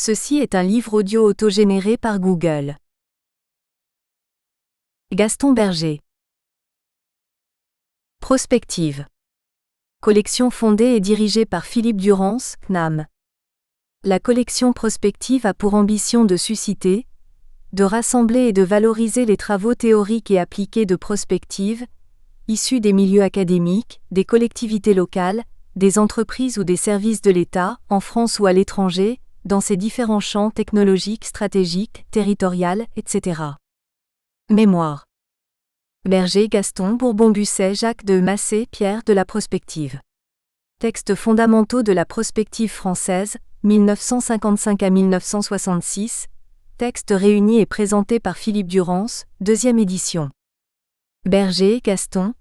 Ceci est un livre audio autogénéré par Google. Gaston Berger. Prospective. Collection fondée et dirigée par Philippe Durance, CNAM. La collection Prospective a pour ambition de susciter, de rassembler et de valoriser les travaux théoriques et appliqués de prospective, issus des milieux académiques, des collectivités locales, des entreprises ou des services de l'État, en France ou à l'étranger, dans ses différents champs technologiques, stratégiques, territoriales, etc. Mémoire. Berger, Gaston, Bourbon-Busset, Jacques de Massé, Pierre de la prospective. Textes fondamentaux de la prospective française, 1955 à 1966. Texte réuni et présenté par Philippe Durance, 2e édition. Berger, Gaston.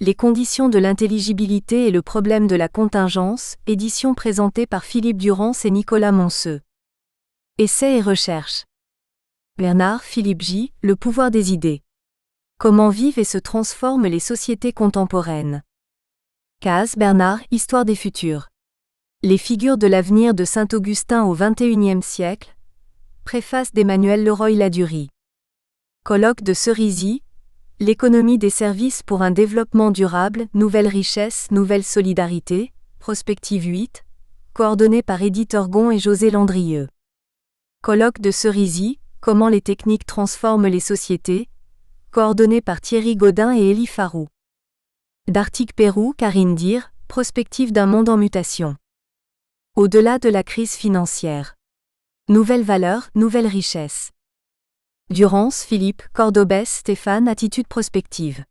Les conditions de l'intelligibilité et le problème de la contingence, édition présentée par Philippe Durance et Nicolas Monceux. Essais et recherches. Bernard, Philippe J. Le pouvoir des idées. Comment vivent et se transforment les sociétés contemporaines. Cazes, Bernard, Histoire des futurs. Les figures de l'avenir de Saint-Augustin au XXIe siècle. Préface d'Emmanuel Leroy-Ladurie. Colloque de Cerisy. L'économie des services pour un développement durable, nouvelle richesse, nouvelle solidarité, Prospective 8, coordonné par Édith Orgon et José Landrieux. Colloque de Cerisy, comment les techniques transforment les sociétés, coordonné par Thierry Gaudin et Élie Farou. Dartic-Pérou, Karine Dir, Prospective d'un monde en mutation. Au-delà de la crise financière. Nouvelles valeurs, nouvelles richesses. Durance, Philippe, Cordobès, Stéphane, Attitude prospective.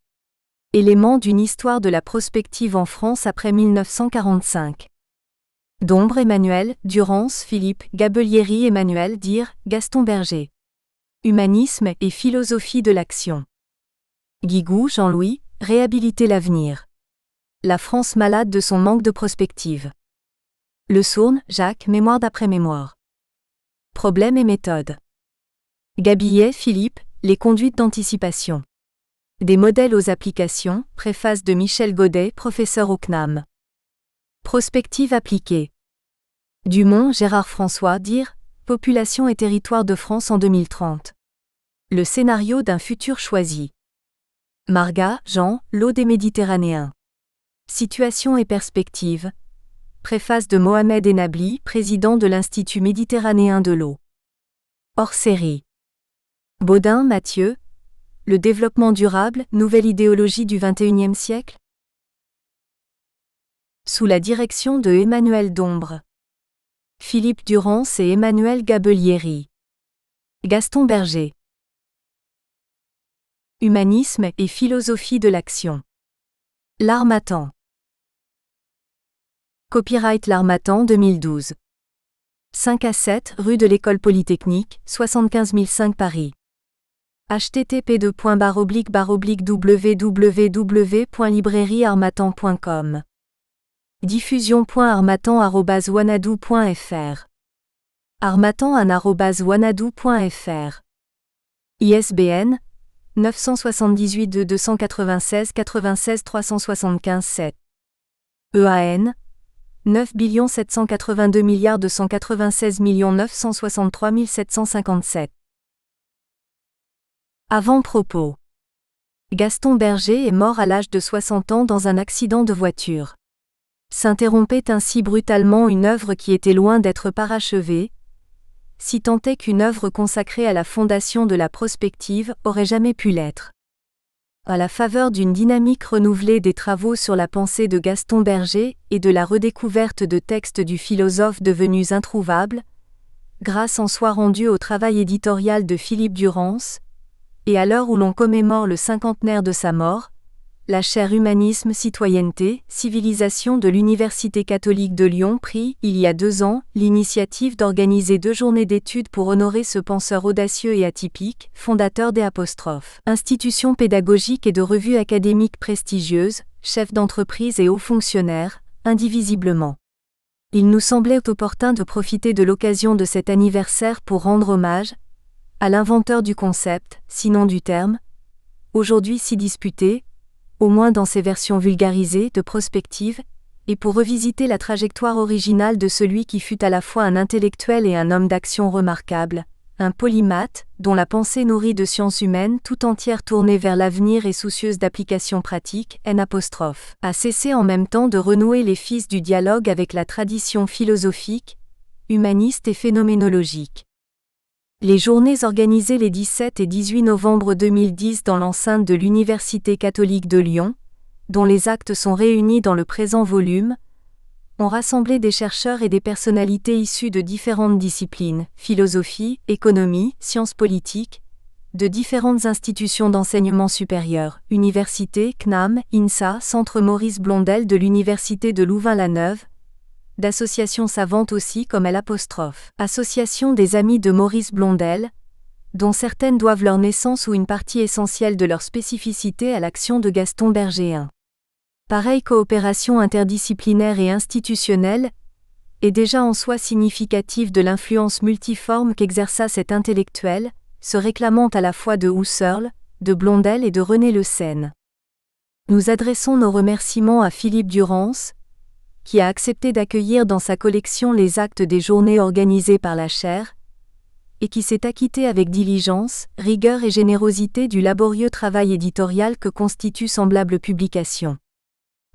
Éléments d'une histoire de la prospective en France après 1945. Dombre, Emmanuel, Durance, Philippe, Gabellieri, Emmanuel, Dir, Gaston Berger. Humanisme et philosophie de l'action. Guigou, Jean-Louis, Réhabiliter l'avenir. La France malade de son manque de prospective. Le Sourne, Jacques, Mémoire d'après-mémoire. Problèmes et méthodes. Gabillet, Philippe, Les conduites d'anticipation. Des modèles aux applications, préface de Michel Godet, professeur au CNAM. Prospective appliquée. Dumont, Gérard François, Dir, Population et territoire de France en 2030. Le scénario d'un futur choisi. Marga, Jean, L'eau des Méditerranéens. Situation et perspective. Préface de Mohamed Enabli, président de l'Institut méditerranéen de l'eau. Hors série. Baudin, Mathieu. Le développement durable, nouvelle idéologie du XXIe siècle. Sous la direction de Emmanuel Dombre. Philippe Durance et Emmanuel Gabellieri. Gaston Berger. Humanisme et philosophie de l'action. L'Harmattan. Copyright L'Harmattan 2012. 5 à 7 rue de l'École Polytechnique, 75 005 Paris. http://www.librairieharmattan.com. Diffusion.harmattan@wanadoo.fr. harmattan@wanadoo.fr. ISBN 978 296 96 375 7. EAN 9 782 296 963 757. Avant-propos. Gaston Berger est mort à l'âge de 60 ans dans un accident de voiture. S'interrompait ainsi brutalement une œuvre qui était loin d'être parachevée, si tant est qu'une œuvre consacrée à la fondation de la prospective aurait jamais pu l'être. À la faveur d'une dynamique renouvelée des travaux sur la pensée de Gaston Berger et de la redécouverte de textes du philosophe devenus introuvables, grâce en soit rendue au travail éditorial de Philippe Durance, et à l'heure où l'on commémore le cinquantenaire de sa mort, la chaire Humanisme, Citoyenneté, Civilisation de l'Université catholique de Lyon prit, il y a 2 ans, l'initiative d'organiser 2 journées d'études pour honorer ce penseur audacieux et atypique, fondateur des institutions pédagogiques et de revues académiques prestigieuses, chef d'entreprise et hauts fonctionnaires, indivisiblement. Il nous semblait opportun de profiter de l'occasion de cet anniversaire pour rendre hommage à l'inventeur du concept, sinon du terme, aujourd'hui si disputé, au moins dans ses versions vulgarisées, de prospective, et pour revisiter la trajectoire originale de celui qui fut à la fois un intellectuel et un homme d'action remarquable, un polymathe, dont la pensée nourrie de sciences humaines tout entière tournée vers l'avenir et soucieuse d'applications pratiques, a cessé en même temps de renouer les fils du dialogue avec la tradition philosophique, humaniste et phénoménologique. Les journées organisées les 17 et 18 novembre 2010 dans l'enceinte de l'Université catholique de Lyon, dont les actes sont réunis dans le présent volume, ont rassemblé des chercheurs et des personnalités issues de différentes disciplines, philosophie, économie, sciences politiques, de différentes institutions d'enseignement supérieur, universités, CNAM, INSA, Centre Maurice Blondel de l'Université de Louvain-la-Neuve, d'associations savantes aussi comme Association des Amis de Maurice Blondel, dont certaines doivent leur naissance ou une partie essentielle de leur spécificité à l'action de Gaston Berger. Pareille coopération interdisciplinaire et institutionnelle est déjà en soi significative de l'influence multiforme qu'exerça cet intellectuel, se réclamant à la fois de Husserl, de Blondel et de René Le Sen. Nous adressons nos remerciements à Philippe Durance, qui a accepté d'accueillir dans sa collection les actes des journées organisées par la chaire, et qui s'est acquitté avec diligence, rigueur et générosité du laborieux travail éditorial que constitue semblable publication.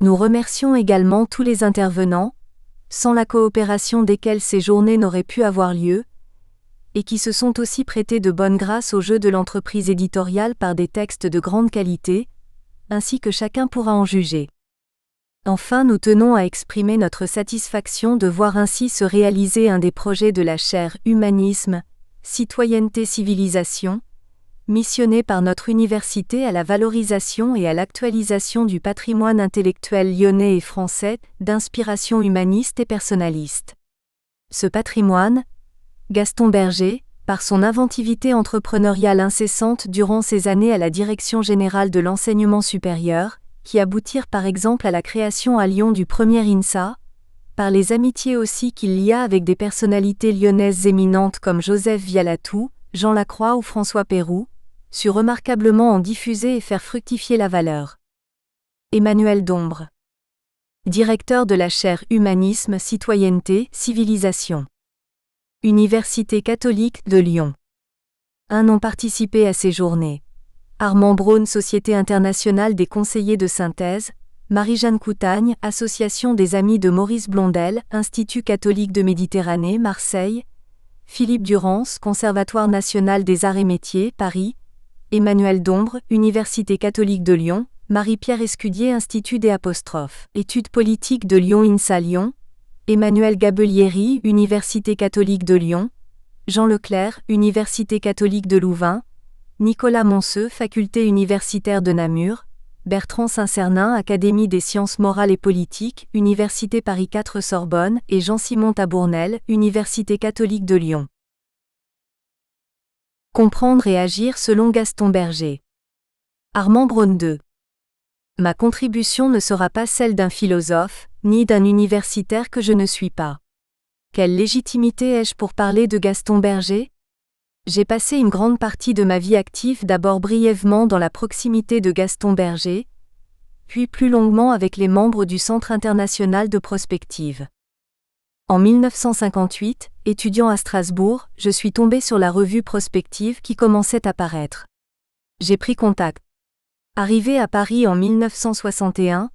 Nous remercions également tous les intervenants, sans la coopération desquels ces journées n'auraient pu avoir lieu, et qui se sont aussi prêtés de bonne grâce au jeu de l'entreprise éditoriale par des textes de grande qualité, ainsi que chacun pourra en juger. Enfin, nous tenons à exprimer notre satisfaction de voir ainsi se réaliser un des projets de la chaire Humanisme, Citoyenneté, Civilisation, missionné par notre université à la valorisation et à l'actualisation du patrimoine intellectuel lyonnais et français, d'inspiration humaniste et personnaliste. Ce patrimoine, Gaston Berger, par son inventivité entrepreneuriale incessante durant ses années à la Direction générale de l'enseignement supérieur, qui aboutirent par exemple à la création à Lyon du premier INSA, par les amitiés aussi qu'il lia avec des personnalités lyonnaises éminentes comme Joseph Vialatou, Jean Lacroix ou François Péroux, sut remarquablement en diffuser et faire fructifier la valeur. Emmanuel Dombre, directeur de la chaire Humanisme, Citoyenneté, Civilisation. Université catholique de Lyon. Ont participé à ces journées. Armand Braun, Société internationale des conseillers de synthèse, Marie-Jeanne Coutagne, Association des Amis de Maurice Blondel, Institut catholique de Méditerranée, Marseille, Philippe Durance, Conservatoire national des arts et métiers, Paris, Emmanuel Dombre, Université catholique de Lyon, Marie-Pierre Escudier, Institut des Études politiques de Lyon, INSA Lyon, Emmanuel Gabellieri, Université catholique de Lyon, Jean Leclerc, Université catholique de Louvain, Nicolas Monceux, Faculté universitaire de Namur, Bertrand Saint-Cernin, Académie des sciences morales et politiques, Université Paris 4 Sorbonne, et Jean-Simon Tabournel, Université catholique de Lyon. Comprendre et agir selon Gaston Berger. Armand Braun 2. Ma contribution ne sera pas celle d'un philosophe, ni d'un universitaire que je ne suis pas. Quelle légitimité ai-je pour parler de Gaston Berger ? J'ai passé une grande partie de ma vie active d'abord brièvement dans la proximité de Gaston Berger, puis plus longuement avec les membres du Centre international de prospective. En 1958, étudiant à Strasbourg, je suis tombé sur la revue Prospective qui commençait à paraître. J'ai pris contact. Arrivé à Paris en 1961,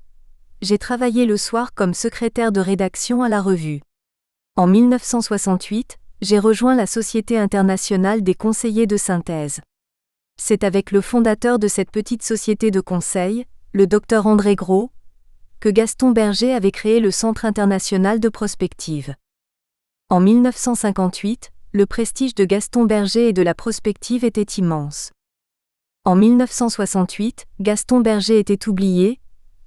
j'ai travaillé le soir comme secrétaire de rédaction à la revue. En 1968, j'ai rejoint la Société internationale des conseillers de synthèse. C'est avec le fondateur de cette petite société de conseil, le Dr André Gros, que Gaston Berger avait créé le Centre international de prospective. En 1958, le prestige de Gaston Berger et de la prospective était immense. En 1968, Gaston Berger était oublié,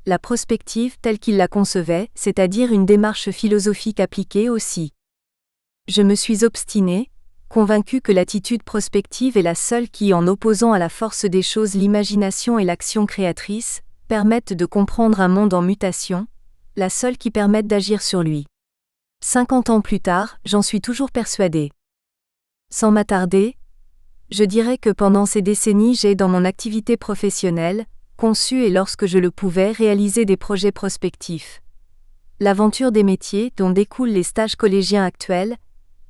la prospective telle qu'il la concevait, c'est-à-dire une démarche philosophique appliquée aussi. Je me suis obstiné, convaincu que l'attitude prospective est la seule qui, en opposant à la force des choses l'imagination et l'action créatrice, permettent de comprendre un monde en mutation, la seule qui permette d'agir sur lui. 50 ans plus tard, j'en suis toujours persuadé. Sans m'attarder, je dirais que pendant ces décennies j'ai, dans mon activité professionnelle, conçu et lorsque je le pouvais réaliser des projets prospectifs. l'aventure des métiers dont découlent les stages collégiens actuels,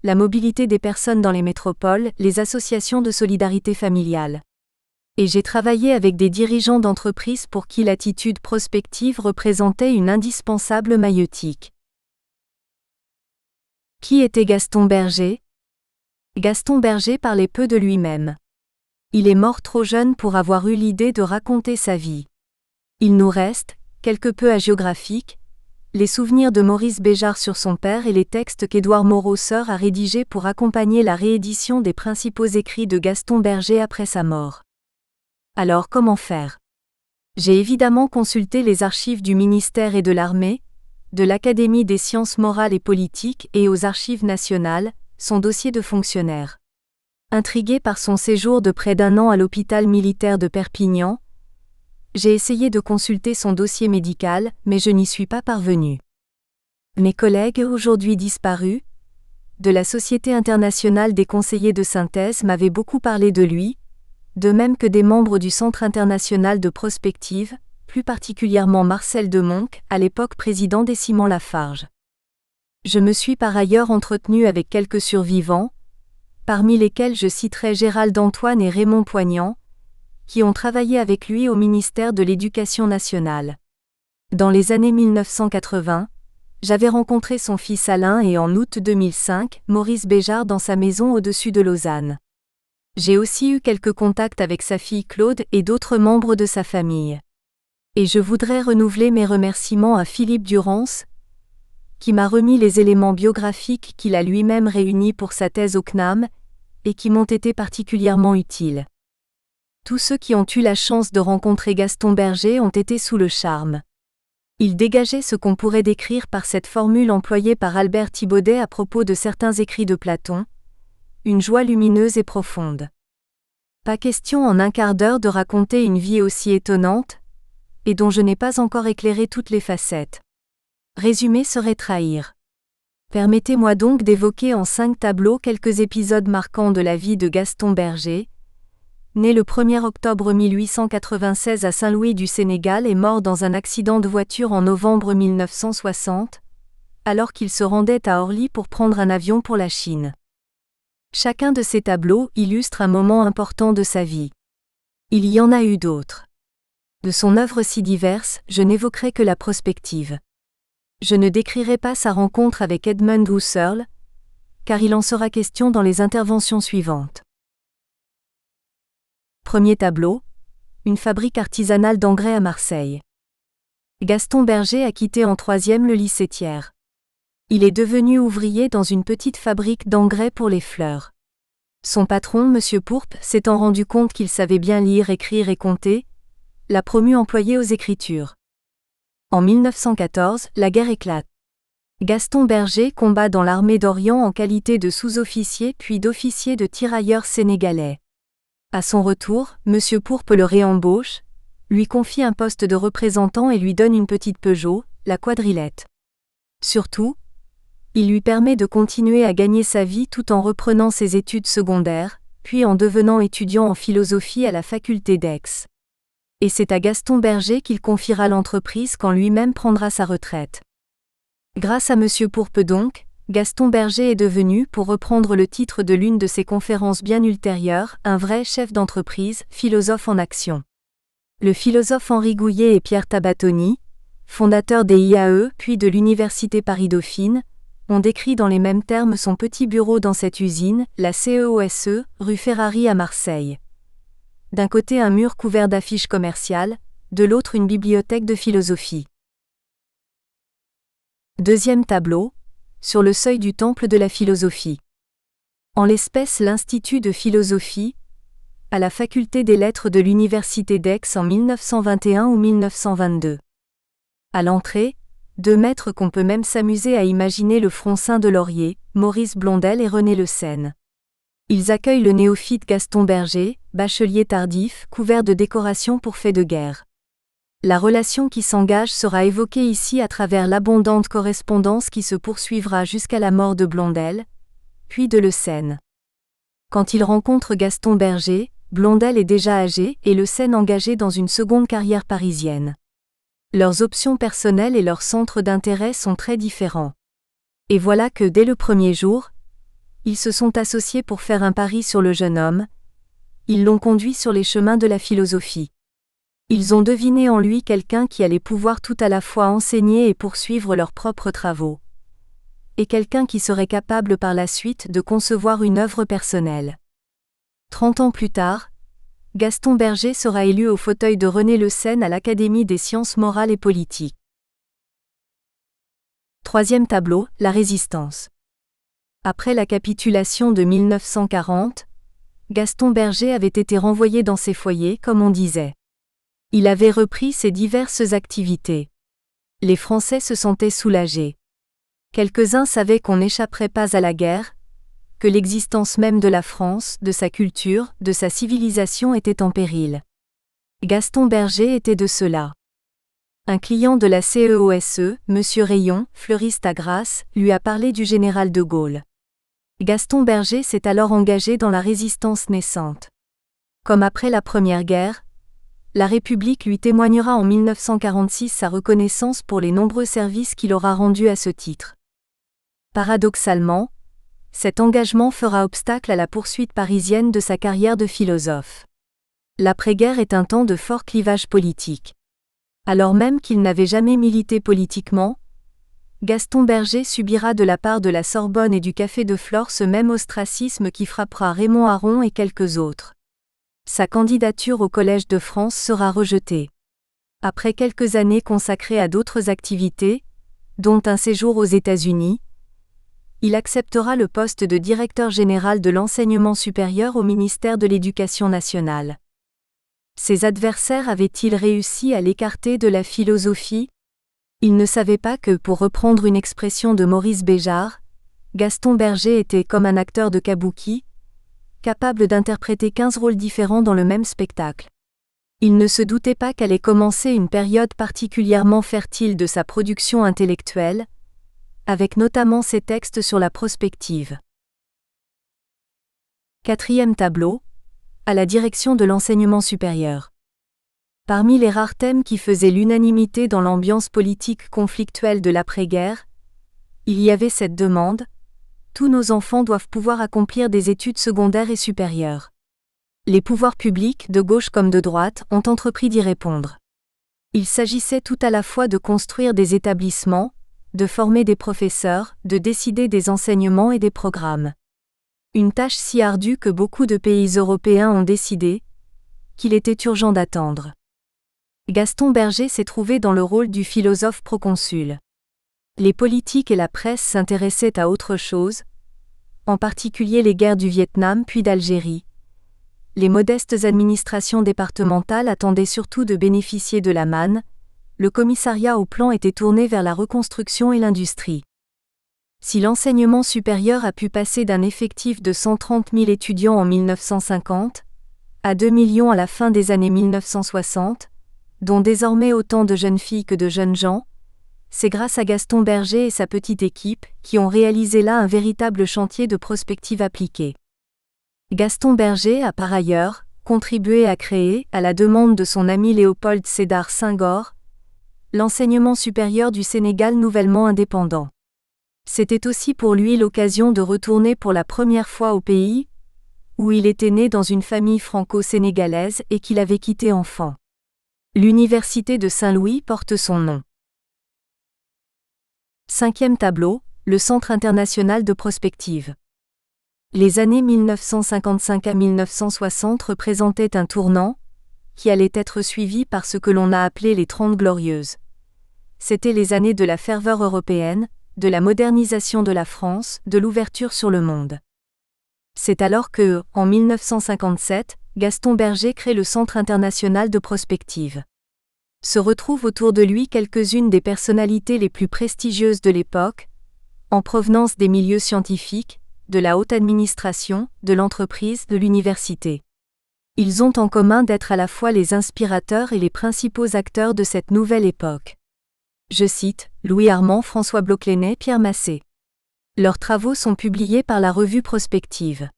la mobilité des personnes dans les métropoles, les associations de solidarité familiale. Et j'ai travaillé avec des dirigeants d'entreprises pour qui l'attitude prospective représentait une indispensable maïeutique. Qui était Gaston Berger ? Gaston Berger parlait peu de lui-même. Il est mort trop jeune pour avoir eu l'idée de raconter sa vie. Il nous reste, quelque peu hagiographiques, les souvenirs de Maurice Béjart sur son père et les textes qu'Édouard Moreau sœur a rédigés pour accompagner la réédition des principaux écrits de Gaston Berger après sa mort. Alors comment faire ? J'ai évidemment consulté les archives du ministère et de l'armée, de l'Académie des sciences morales et politiques et aux archives nationales, son dossier de fonctionnaire. Intrigué par son séjour de près d'1 an à l'hôpital militaire de Perpignan, j'ai essayé de consulter son dossier médical, mais je n'y suis pas parvenu. Mes collègues, aujourd'hui disparus, de la Société internationale des conseillers de synthèse m'avaient beaucoup parlé de lui, de même que des membres du Centre international de prospective, plus particulièrement Marcel Demonck, à l'époque président des Ciments Lafarge. Je me suis par ailleurs entretenu avec quelques survivants, parmi lesquels je citerai Gérald Antoine et Raymond Poignant, qui ont travaillé avec lui au ministère de l'Éducation nationale. Dans les années 1980, j'avais rencontré son fils Alain et en août 2005, Maurice Béjart dans sa maison au-dessus de Lausanne. J'ai aussi eu quelques contacts avec sa fille Claude et d'autres membres de sa famille. Et je voudrais renouveler mes remerciements à Philippe Durance, qui m'a remis les éléments biographiques qu'il a lui-même réunis pour sa thèse au CNAM, et qui m'ont été particulièrement utiles. Tous ceux qui ont eu la chance de rencontrer Gaston Berger ont été sous le charme. Il dégageait ce qu'on pourrait décrire par cette formule employée par Albert Thibaudet à propos de certains écrits de Platon, une joie lumineuse et profonde. Pas question en un quart d'heure de raconter une vie aussi étonnante, et dont je n'ai pas encore éclairé toutes les facettes. Résumer serait trahir. Permettez-moi donc d'évoquer en 5 tableaux quelques épisodes marquants de la vie de Gaston Berger, né le 1er octobre 1896 à Saint-Louis du Sénégal et mort dans un accident de voiture en novembre 1960, alors qu'il se rendait à Orly pour prendre un avion pour la Chine. Chacun de ces tableaux illustre un moment important de sa vie. Il y en a eu d'autres. De son œuvre si diverse, je n'évoquerai que la prospective. Je ne décrirai pas sa rencontre avec Edmund Husserl, car il en sera question dans les interventions suivantes. Premier tableau, une fabrique artisanale d'engrais à Marseille. Gaston Berger a quitté en 3e le lycée Thiers. Il est devenu ouvrier dans une petite fabrique d'engrais pour les fleurs. Son patron, M. Pourpe, s'étant rendu compte qu'il savait bien lire, écrire et compter, l'a promu employé aux écritures. En 1914, la guerre éclate. Gaston Berger combat dans l'armée d'Orient en qualité de sous-officier puis d'officier de tirailleurs sénégalais. À son retour, M. Pourpe le réembauche, lui confie un poste de représentant et lui donne une petite Peugeot, la quadrillette. Surtout, il lui permet de continuer à gagner sa vie tout en reprenant ses études secondaires, puis en devenant étudiant en philosophie à la faculté d'Aix. Et c'est à Gaston Berger qu'il confiera l'entreprise quand lui-même prendra sa retraite. Grâce à M. Pourpe donc, Gaston Berger est devenu, pour reprendre le titre de l'une de ses conférences bien ultérieures, un vrai chef d'entreprise, philosophe en action. Le philosophe Henri Gouillet et Pierre Tabatoni, fondateurs des IAE puis de l'Université Paris-Dauphine, ont décrit dans les mêmes termes son petit bureau dans cette usine, la CEOSE, rue Ferrari à Marseille. D'un côté un mur couvert d'affiches commerciales, de l'autre une bibliothèque de philosophie. Deuxième tableau, sur le seuil du temple de la philosophie. En l'espèce l'Institut de philosophie, à la faculté des lettres de l'Université d'Aix en 1921 ou 1922. À l'entrée, 2 maîtres qu'on peut même s'amuser à imaginer le fronçin de Laurier, Maurice Blondel et René Le Seine. Ils accueillent le néophyte Gaston Berger, bachelier tardif, couvert de décorations pour faits de guerre. La relation qui s'engage sera évoquée ici à travers l'abondante correspondance qui se poursuivra jusqu'à la mort de Blondel, puis de Le Seine. Quand il rencontre Gaston Berger, Blondel est déjà âgé et Le Seine engagé dans une seconde carrière parisienne. Leurs options personnelles et leurs centres d'intérêt sont très différents. Et voilà que dès le premier jour, ils se sont associés pour faire un pari sur le jeune homme. Ils l'ont conduit sur les chemins de la philosophie. Ils ont deviné en lui quelqu'un qui allait pouvoir tout à la fois enseigner et poursuivre leurs propres travaux. Et quelqu'un qui serait capable par la suite de concevoir une œuvre personnelle. 30 ans plus tard, Gaston Berger sera élu au fauteuil de René Le Sen à l'Académie des sciences morales et politiques. Troisième tableau, la résistance. Après la capitulation de 1940, Gaston Berger avait été renvoyé dans ses foyers, comme on disait. Il avait repris ses diverses activités. Les Français se sentaient soulagés. Quelques-uns savaient qu'on n'échapperait pas à la guerre, que l'existence même de la France, de sa culture, de sa civilisation était en péril. Gaston Berger était de ceux-là. Un client de la CEOSE, M. Rayon, fleuriste à Grasse, lui a parlé du général de Gaulle. Gaston Berger s'est alors engagé dans la résistance naissante. Comme après la Première Guerre, la République lui témoignera en 1946 sa reconnaissance pour les nombreux services qu'il aura rendus à ce titre. Paradoxalement, cet engagement fera obstacle à la poursuite parisienne de sa carrière de philosophe. L'après-guerre est un temps de fort clivage politique. Alors même qu'il n'avait jamais milité politiquement, Gaston Berger subira de la part de la Sorbonne et du Café de Flore ce même ostracisme qui frappera Raymond Aron et quelques autres. Sa candidature au Collège de France sera rejetée. Après quelques années consacrées à d'autres activités, dont un séjour aux États-Unis, il acceptera le poste de directeur général de l'enseignement supérieur au ministère de l'Éducation nationale. Ses adversaires avaient-ils réussi à l'écarter de la philosophie ? Ils ne savaient pas que, pour reprendre une expression de Maurice Béjart, Gaston Berger était comme un acteur de kabuki, capable d'interpréter 15 rôles différents dans le même spectacle. Ils ne se doutaient pas qu'allait commencer une période particulièrement fertile de sa production intellectuelle, avec notamment ses textes sur la prospective. Quatrième tableau, à la direction de l'enseignement supérieur. Parmi les rares thèmes qui faisaient l'unanimité dans l'ambiance politique conflictuelle de l'après-guerre, il y avait cette demande: tous nos enfants doivent pouvoir accomplir des études secondaires et supérieures. Les pouvoirs publics, de gauche comme de droite, ont entrepris d'y répondre. Il s'agissait tout à la fois de construire des établissements, de former des professeurs, de décider des enseignements et des programmes. Une tâche si ardue que beaucoup de pays européens ont décidé qu'il était urgent d'attendre. Gaston Berger s'est trouvé dans le rôle du philosophe proconsul. Les politiques et la presse s'intéressaient à autre chose, en particulier les guerres du Vietnam puis d'Algérie. Les modestes administrations départementales attendaient surtout de bénéficier de la manne. Le commissariat au plan était tourné vers la reconstruction et l'industrie. Si l'enseignement supérieur a pu passer d'un effectif de 130 000 étudiants en 1950 à 2 millions à la fin des années 1960, dont désormais autant de jeunes filles que de jeunes gens, c'est grâce à Gaston Berger et sa petite équipe qui ont réalisé là un véritable chantier de prospective appliquée. Gaston Berger a par ailleurs contribué à créer, à la demande de son ami Léopold Sédar Senghor, l'enseignement supérieur du Sénégal nouvellement indépendant. C'était aussi pour lui l'occasion de retourner pour la première fois au pays, où il était né dans une famille franco-sénégalaise et qu'il avait quitté enfant. L'université de Saint-Louis porte son nom. Cinquième tableau, le Centre international de prospective. Les années 1955 à 1960 représentaient un tournant, qui allait être suivi par ce que l'on a appelé les 30 Glorieuses. C'étaient les années de la ferveur européenne, de la modernisation de la France, de l'ouverture sur le monde. C'est alors que, en 1957, Gaston Berger crée le Centre international de prospective. Se retrouvent autour de lui quelques-unes des personnalités les plus prestigieuses de l'époque, en provenance des milieux scientifiques, de la haute administration, de l'entreprise, de l'université. Ils ont en commun d'être à la fois les inspirateurs et les principaux acteurs de cette nouvelle époque. Je cite Louis Armand, François Bloclenet, Pierre Massé. Leurs travaux sont publiés par la revue Prospective.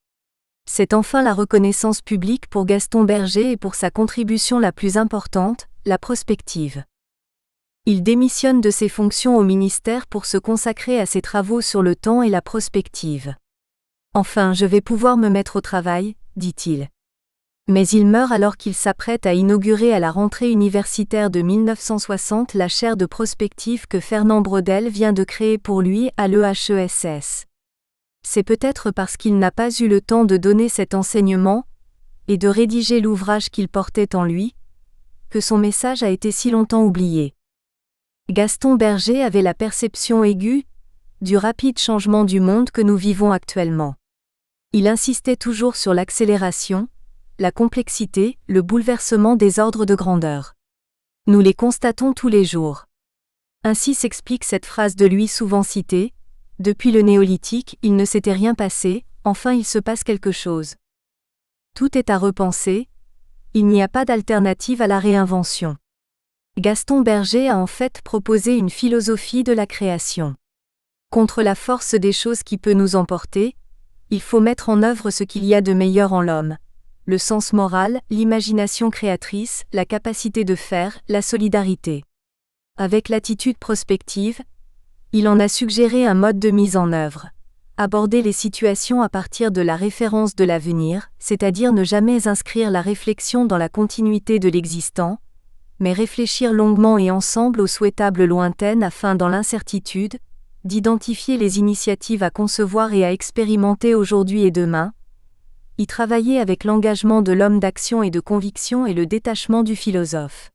C'est enfin la reconnaissance publique pour Gaston Berger et pour sa contribution la plus importante, la prospective. Il démissionne de ses fonctions au ministère pour se consacrer à ses travaux sur le temps et la prospective. Enfin, je vais pouvoir me mettre au travail, dit-il. Mais il meurt alors qu'il s'apprête à inaugurer à la rentrée universitaire de 1960 la chaire de prospective que Fernand Braudel vient de créer pour lui à l'EHESS. C'est peut-être parce qu'il n'a pas eu le temps de donner cet enseignement, et de rédiger l'ouvrage qu'il portait en lui, que son message a été si longtemps oublié. Gaston Berger avait la perception aiguë du rapide changement du monde que nous vivons actuellement. Il insistait toujours sur l'accélération, la complexité, le bouleversement des ordres de grandeur. Nous les constatons tous les jours. Ainsi s'explique cette phrase de lui souvent citée: « Depuis le néolithique, il ne s'était rien passé, enfin il se passe quelque chose. » Tout est à repenser, il n'y a pas d'alternative à la réinvention. Gaston Berger a en fait proposé une philosophie de la création. Contre la force des choses qui peut nous emporter, il faut mettre en œuvre ce qu'il y a de meilleur en l'homme. Le sens moral, l'imagination créatrice, la capacité de faire, la solidarité. Avec l'attitude prospective, il en a suggéré un mode de mise en œuvre. Aborder les situations à partir de la référence de l'avenir, c'est-à-dire ne jamais inscrire la réflexion dans la continuité de l'existant, mais réfléchir longuement et ensemble aux souhaitables lointaines afin, dans l'incertitude, d'identifier les initiatives à concevoir et à expérimenter aujourd'hui et demain, y travailler avec l'engagement de l'homme d'action et de conviction et le détachement du philosophe.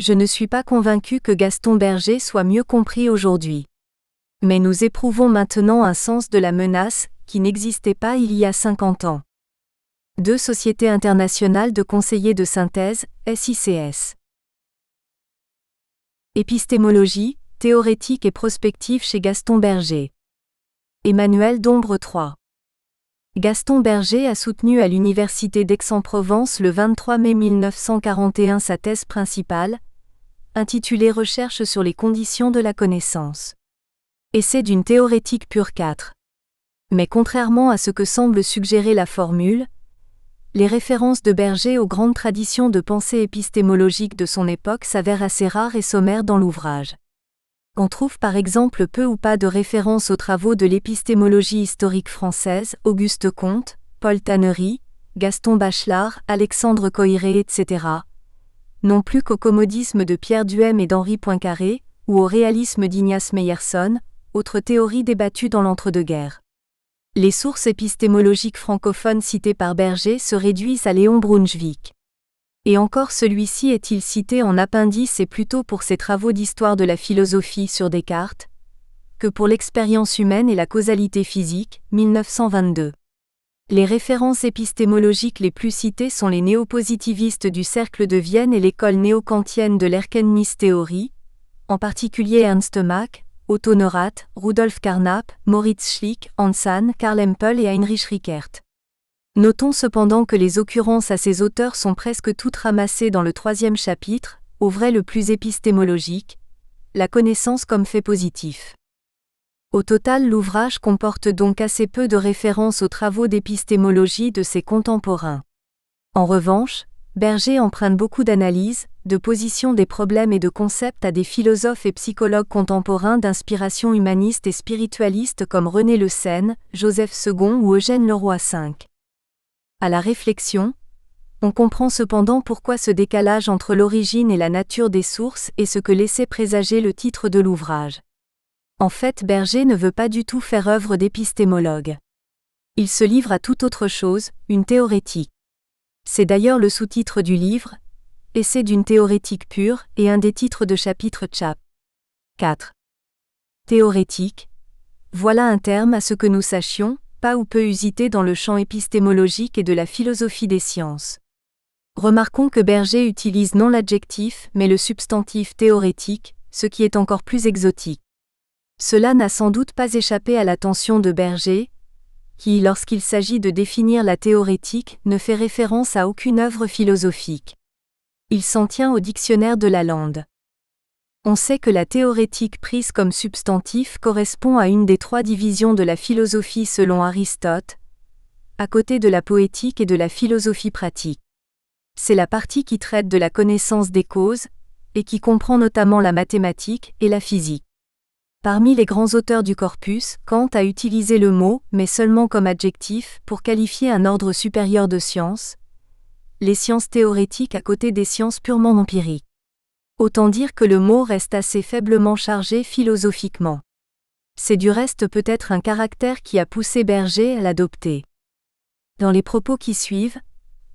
Je ne suis pas convaincu que Gaston Berger soit mieux compris aujourd'hui. Mais nous éprouvons maintenant un sens de la menace qui n'existait pas il y a 50 ans. 2 Sociétés internationales de conseillers de synthèse, SICS. Épistémologie, théorétique et prospective chez Gaston Berger. Emmanuel Dombre 3. Gaston Berger a soutenu à l'Université d'Aix-en-Provence le 23 mai 1941 sa thèse principale, intitulée Recherche sur les conditions de la connaissance. Essai d'une théorétique pure 4. Mais contrairement à ce que semble suggérer la formule, les références de Berger aux grandes traditions de pensée épistémologique de son époque s'avèrent assez rares et sommaires dans l'ouvrage. On trouve par exemple peu ou pas de références aux travaux de l'épistémologie historique française, Auguste Comte, Paul Tannery, Gaston Bachelard, Alexandre Coiré, etc. Non plus qu'au commodisme de Pierre Duhem et d'Henri Poincaré, ou au réalisme d'Ignace Meyerson, autre théorie débattue dans l'entre-deux-guerres. Les sources épistémologiques francophones citées par Berger se réduisent à Léon Brunswick. Et encore celui-ci est-il cité en appendice et plutôt pour ses travaux d'histoire de la philosophie sur Descartes, que pour l'expérience humaine et la causalité physique, 1922. Les références épistémologiques les plus citées sont les néopositivistes du Cercle de Vienne et l'école néo-kantienne de l'Erkenntnistheorie, en particulier Ernst Mach, Otto Neurath, Rudolf Carnap, Moritz Schlick, Hans Hahn, Karl Empel et Heinrich Rickert. Notons cependant que les occurrences à ces auteurs sont presque toutes ramassées dans le 3e chapitre, au vrai le plus épistémologique, la connaissance comme fait positif. Au total, l'ouvrage comporte donc assez peu de références aux travaux d'épistémologie de ses contemporains. En revanche, Berger emprunte beaucoup d'analyses, de positions des problèmes et de concepts à des philosophes et psychologues contemporains d'inspiration humaniste et spiritualiste comme René Le Seine, Joseph Segond ou Eugène Leroy V. À la réflexion, on comprend cependant pourquoi ce décalage entre l'origine et la nature des sources est ce que laissait présager le titre de l'ouvrage. En fait, Berger ne veut pas du tout faire œuvre d'épistémologue. Il se livre à toute autre chose, une théorétique. C'est d'ailleurs le sous-titre du livre, Essai d'une théorétique pure, et un des titres de chapitre chap. 4. Théorétique. Voilà un terme à ce que nous sachions, pas ou peu usité dans le champ épistémologique et de la philosophie des sciences. Remarquons que Berger utilise non l'adjectif mais le substantif théorétique, ce qui est encore plus exotique. Cela n'a sans doute pas échappé à l'attention de Berger, qui, lorsqu'il s'agit de définir la théorétique, ne fait référence à aucune œuvre philosophique. Il s'en tient au dictionnaire de Lalande. On sait que la théorétique prise comme substantif correspond à une des 3 divisions de la philosophie selon Aristote, à côté de la poétique et de la philosophie pratique. C'est la partie qui traite de la connaissance des causes, et qui comprend notamment la mathématique et la physique. Parmi les grands auteurs du corpus, Kant a utilisé le mot, mais seulement comme adjectif, pour qualifier un ordre supérieur de sciences, les sciences théorétiques à côté des sciences purement empiriques. Autant dire que le mot reste assez faiblement chargé philosophiquement. C'est du reste peut-être un caractère qui a poussé Berger à l'adopter. Dans les propos qui suivent,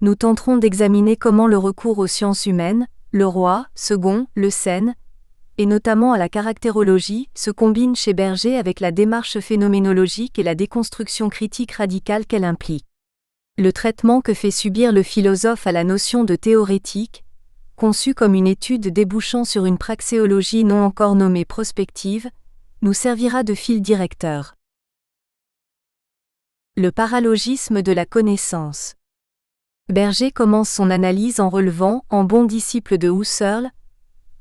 nous tenterons d'examiner comment le recours aux sciences humaines, le roi, second, le scène, et notamment à la caractérologie, se combine chez Berger avec la démarche phénoménologique et la déconstruction critique radicale qu'elle implique. Le traitement que fait subir le philosophe à la notion de théorétique, conçue comme une étude débouchant sur une praxéologie non encore nommée prospective, nous servira de fil directeur. Le paralogisme de la connaissance. Berger commence son analyse en relevant, en bon disciple de Husserl,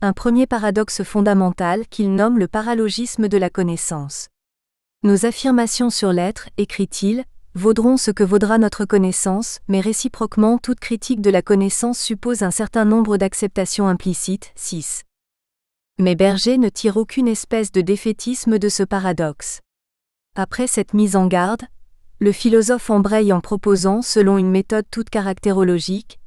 un premier paradoxe fondamental qu'il nomme le paralogisme de la connaissance. Nos affirmations sur l'être, écrit-il, vaudront ce que vaudra notre connaissance, mais réciproquement toute critique de la connaissance suppose un certain nombre d'acceptations implicites. 6. Mais Berger ne tire aucune espèce de défaitisme de ce paradoxe. Après cette mise en garde, le philosophe embraye en proposant, selon une méthode toute caractérologique,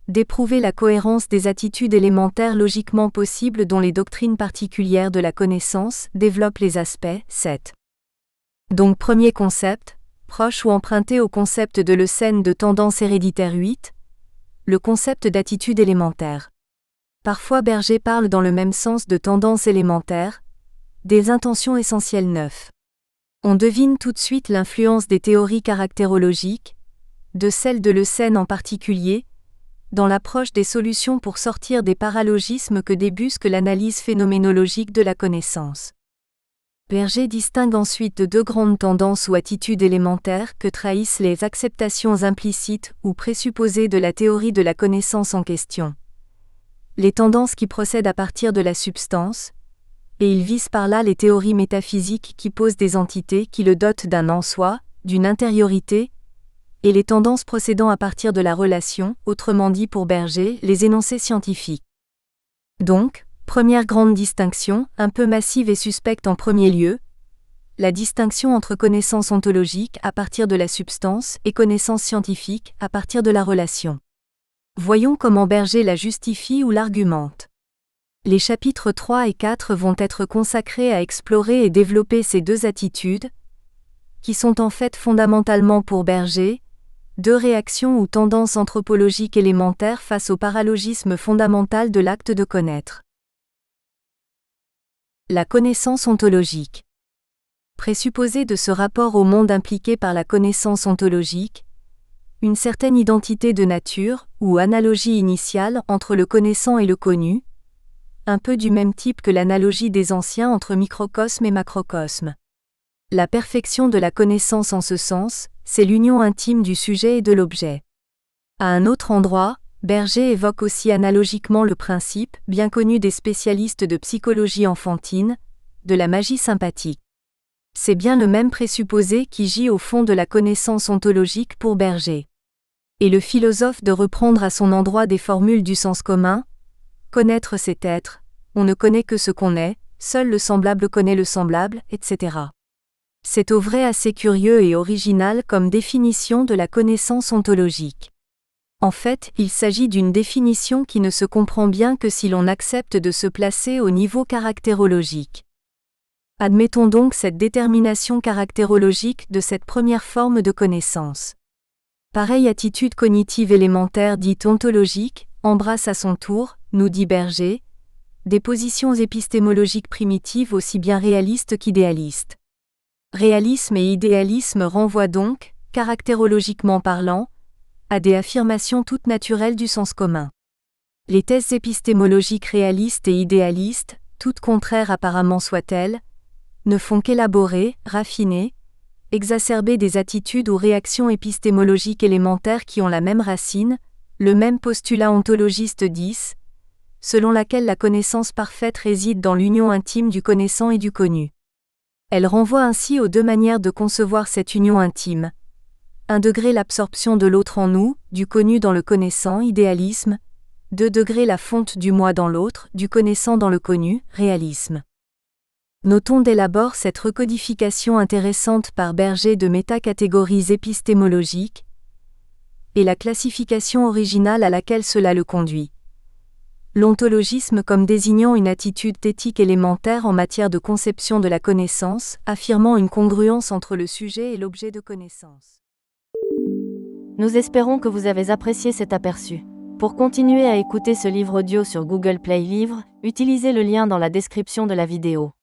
d'éprouver la cohérence des attitudes élémentaires logiquement possibles dont les doctrines particulières de la connaissance développent les aspects. 7. Donc premier concept, proche ou emprunté au concept de Leucène de tendance héréditaire. 8. Le concept d'attitude élémentaire. Parfois Berger parle dans le même sens de tendance élémentaire, des intentions essentielles. 9. On devine tout de suite l'influence des théories caractérologiques, de celle de Leucène en particulier, dans l'approche des solutions pour sortir des paralogismes que débusque l'analyse phénoménologique de la connaissance. Berger distingue ensuite de deux grandes tendances ou attitudes élémentaires que trahissent les acceptations implicites ou présupposées de la théorie de la connaissance en question. Les tendances qui procèdent à partir de la substance, et il vise par là les théories métaphysiques qui posent des entités qui le dotent d'un en-soi, d'une intériorité, et les tendances procédant à partir de la relation, autrement dit pour Berger, les énoncés scientifiques. Donc, première grande distinction, un peu massive et suspecte en premier lieu, la distinction entre connaissance ontologique à partir de la substance et connaissance scientifique à partir de la relation. Voyons comment Berger la justifie ou l'argumente. Les chapitres 3 et 4 vont être consacrés à explorer et développer ces deux attitudes, qui sont en fait fondamentalement pour Berger, deux réactions ou tendances anthropologiques élémentaires face au paralogisme fondamental de l'acte de connaître. La connaissance ontologique. Présupposée de ce rapport au monde impliqué par la connaissance ontologique, une certaine identité de nature, ou analogie initiale entre le connaissant et le connu, un peu du même type que l'analogie des anciens entre microcosme et macrocosme. La perfection de la connaissance en ce sens, c'est l'union intime du sujet et de l'objet. À un autre endroit, Berger évoque aussi analogiquement le principe, bien connu des spécialistes de psychologie enfantine, de la magie sympathique. C'est bien le même présupposé qui gît au fond de la connaissance ontologique pour Berger. Et le philosophe de reprendre à son endroit des formules du sens commun, connaître c'est être, on ne connaît que ce qu'on est, seul le semblable connaît le semblable, etc. C'est au vrai assez curieux et original comme définition de la connaissance ontologique. En fait, il s'agit d'une définition qui ne se comprend bien que si l'on accepte de se placer au niveau caractérologique. Admettons donc cette détermination caractérologique de cette première forme de connaissance. Pareille attitude cognitive élémentaire dite ontologique, embrasse à son tour, nous dit Berger, des positions épistémologiques primitives aussi bien réalistes qu'idéalistes. Réalisme et idéalisme renvoient donc, caractérologiquement parlant, à des affirmations toutes naturelles du sens commun. Les thèses épistémologiques réalistes et idéalistes, toutes contraires apparemment soient-elles, ne font qu'élaborer, raffiner, exacerber des attitudes ou réactions épistémologiques élémentaires qui ont la même racine, le même postulat ontologiste 10, selon laquelle la connaissance parfaite réside dans l'union intime du connaissant et du connu. Elle renvoie ainsi aux deux manières de concevoir cette union intime. 1 degré l'absorption de l'autre en nous, du connu dans le connaissant, idéalisme. 2 degrés la fonte du moi dans l'autre, du connaissant dans le connu, réalisme. Notons dès l'abord cette recodification intéressante par Berger de métacatégories épistémologiques et la classification originale à laquelle cela le conduit. L'ontologisme comme désignant une attitude éthique élémentaire en matière de conception de la connaissance, affirmant une congruence entre le sujet et l'objet de connaissance. Nous espérons que vous avez apprécié cet aperçu. Pour continuer à écouter ce livre audio sur Google Play Livres, utilisez le lien dans la description de la vidéo.